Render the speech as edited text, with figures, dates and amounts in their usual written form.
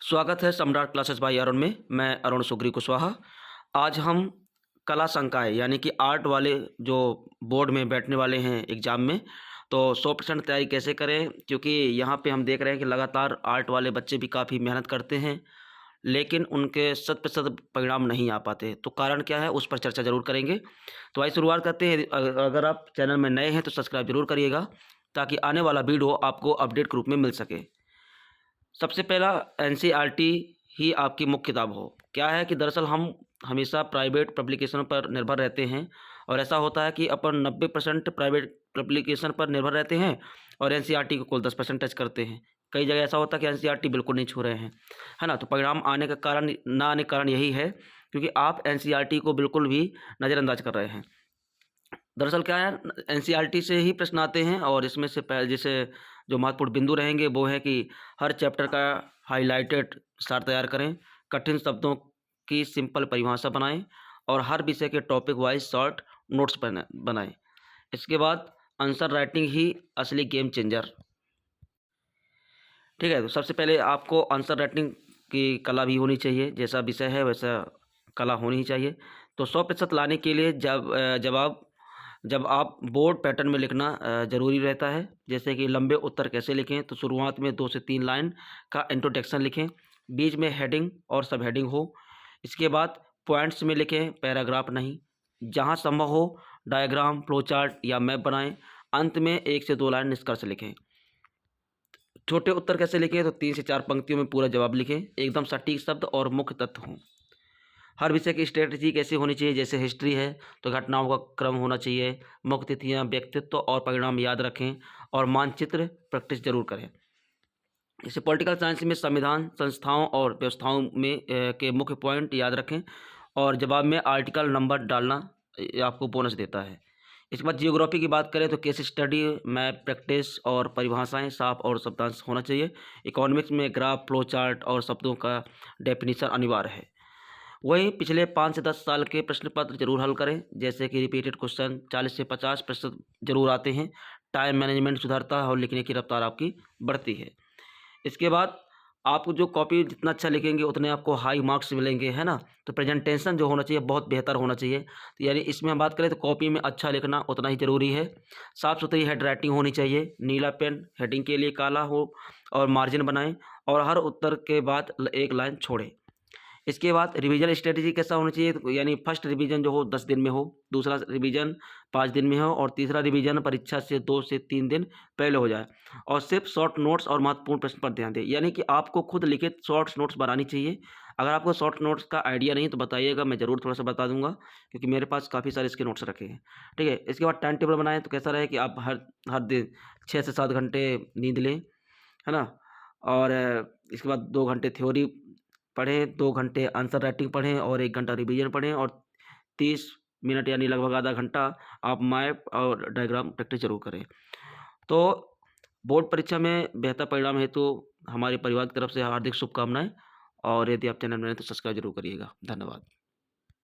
स्वागत है सम्राट क्लासेस बाय अरुण में। मैं अरुण सुग्री कुशवाहा। आज हम कला संकाय यानी कि आर्ट वाले जो बोर्ड में बैठने वाले हैं एग्ज़ाम में, तो 100% तैयारी कैसे करें, क्योंकि यहाँ पे हम देख रहे हैं कि लगातार आर्ट वाले बच्चे भी काफ़ी मेहनत करते हैं, लेकिन उनके शत प्रतिशत परिणाम नहीं आ पाते। तो कारण क्या है, उस पर चर्चा ज़रूर करेंगे। तो आइए शुरुआत करते हैं। अगर आप चैनल में नए हैं तो सब्सक्राइब ज़रूर करिएगा, ताकि आने वाला वीडियो आपको अपडेट के रूप में मिल सके। सबसे पहला एनसीईआरटी ही आपकी मुख्य किताब हो। क्या है कि दरअसल हम हमेशा प्राइवेट पब्लिकेशन पर निर्भर रहते हैं, और ऐसा होता है कि अपन 90% प्राइवेट पब्लिकेशन पर निर्भर रहते हैं और एनसीईआरटी को कुल 10% टच करते हैं। कई जगह ऐसा होता है कि एनसीईआरटी बिल्कुल नहीं छू रहे हैं, है ना? तो परिणाम आने का कारण ना आने का कारण यही है, क्योंकि आप एनसीईआरटी को बिल्कुल भी नज़रअंदाज कर रहे हैं। दरअसल क्या है, एनसीईआरटी से ही प्रश्न आते हैं, और इसमें से जैसे जो महत्वपूर्ण बिंदु रहेंगे वो है कि हर चैप्टर का हाइलाइटेड सार तैयार करें, कठिन शब्दों की सिंपल परिभाषा बनाएं, और हर विषय के टॉपिक वाइज शॉर्ट नोट्स बनाएं। इसके बाद आंसर राइटिंग ही असली गेम चेंजर। ठीक है, तो सबसे पहले आपको आंसर राइटिंग की कला भी होनी चाहिए। जैसा विषय है वैसा कला होनी ही चाहिए। तो 100% लाने के लिए जब आप बोर्ड पैटर्न में लिखना ज़रूरी रहता है। जैसे कि लंबे उत्तर कैसे लिखें, तो शुरुआत में 2 से 3 लाइन का इंट्रोडक्शन लिखें, बीच में हेडिंग और सब हेडिंग हो। इसके बाद पॉइंट्स में लिखें, पैराग्राफ नहीं। जहाँ संभव हो डायग्राम, फ्लो चार्ट या मैप बनाएं। अंत में 1 से 2 लाइन निष्कर्ष लिखें। छोटे उत्तर कैसे लिखें, तो 3 से 4 पंक्तियों में पूरा जवाब लिखें। एकदम सटीक शब्द और मुख्य तथ्य हों। हर विषय की स्ट्रेटजी कैसी होनी चाहिए, जैसे हिस्ट्री है तो घटनाओं का क्रम होना चाहिए, मुख्य तिथियाँ, व्यक्तित्व और परिणाम याद रखें, और मानचित्र प्रैक्टिस जरूर करें। जैसे पॉलिटिकल साइंस में संविधान, संस्थाओं और व्यवस्थाओं में के मुख्य पॉइंट याद रखें, और जवाब में आर्टिकल नंबर डालना आपको बोनस देता है। इसके बाद जियोग्राफी की बात करें तो केस स्टडी, मैप प्रैक्टिस और परिभाषाएं साफ और शब्दांश होना चाहिए। इकोनॉमिक्स में ग्राफ, फ्लो चार्ट और शब्दों का डेफिनेशन अनिवार्य है। वहीं पिछले 5 से 10 साल के प्रश्न पत्र जरूर हल करें। जैसे कि रिपीटेड क्वेश्चन 40 से 50 प्रश्न जरूर आते हैं। टाइम मैनेजमेंट सुधरता है और लिखने की रफ्तार आपकी बढ़ती है। इसके बाद आपको जो कॉपी जितना अच्छा लिखेंगे उतने आपको हाई मार्क्स मिलेंगे, है ना? तो प्रेजेंटेशन जो होना चाहिए बहुत बेहतर होना चाहिए। तो यानी इसमें हम बात करें तो कॉपी में अच्छा लिखना उतना ही ज़रूरी है। साफ़ सुथरी हैंड राइटिंग होनी चाहिए। नीला पेन हेडिंग के लिए काला हो, और मार्जिन बनाएं, और हर उत्तर के बाद एक लाइन छोड़ें। इसके बाद रिवीजन स्ट्रेटजी कैसा होना चाहिए, तो यानी फर्स्ट रिवीजन जो हो 10 दिन में हो, दूसरा रिवीजन 5 दिन में हो, और तीसरा रिवीजन परीक्षा से 2 से 3 दिन पहले हो जाए। और सिर्फ शॉर्ट नोट्स और महत्वपूर्ण प्रश्न पर ध्यान दें। यानी कि आपको खुद लिखित शॉर्ट्स नोट्स बनानी चाहिए। अगर आपको शॉर्ट नोट्स का आइडिया नहीं तो बताइएगा, मैं ज़रूर थोड़ा सा बता दूंगा, क्योंकि मेरे पास काफ़ी सारे इसके नोट्स रखे हैं। ठीक है, इसके बाद टाइम टेबल बनाएं, तो कैसा रहे कि आप हर हर दिन 6 से 7 घंटे नींद लें, है ना? और इसके बाद 2 घंटे थ्योरी पढ़ें, 2 घंटे आंसर राइटिंग पढ़ें, और 1 घंटा रिवीजन पढ़ें, और 30 मिनट यानी लगभग आधा घंटा आप मैप और डायग्राम प्रैक्टिस ज़रूर करें। तो बोर्ड परीक्षा में बेहतर परिणाम हेतु हमारे परिवार की तरफ से हार्दिक शुभकामनाएँ, और यदि आप चैनल में नए हैं तो सब्सक्राइब जरूर करिएगा। धन्यवाद।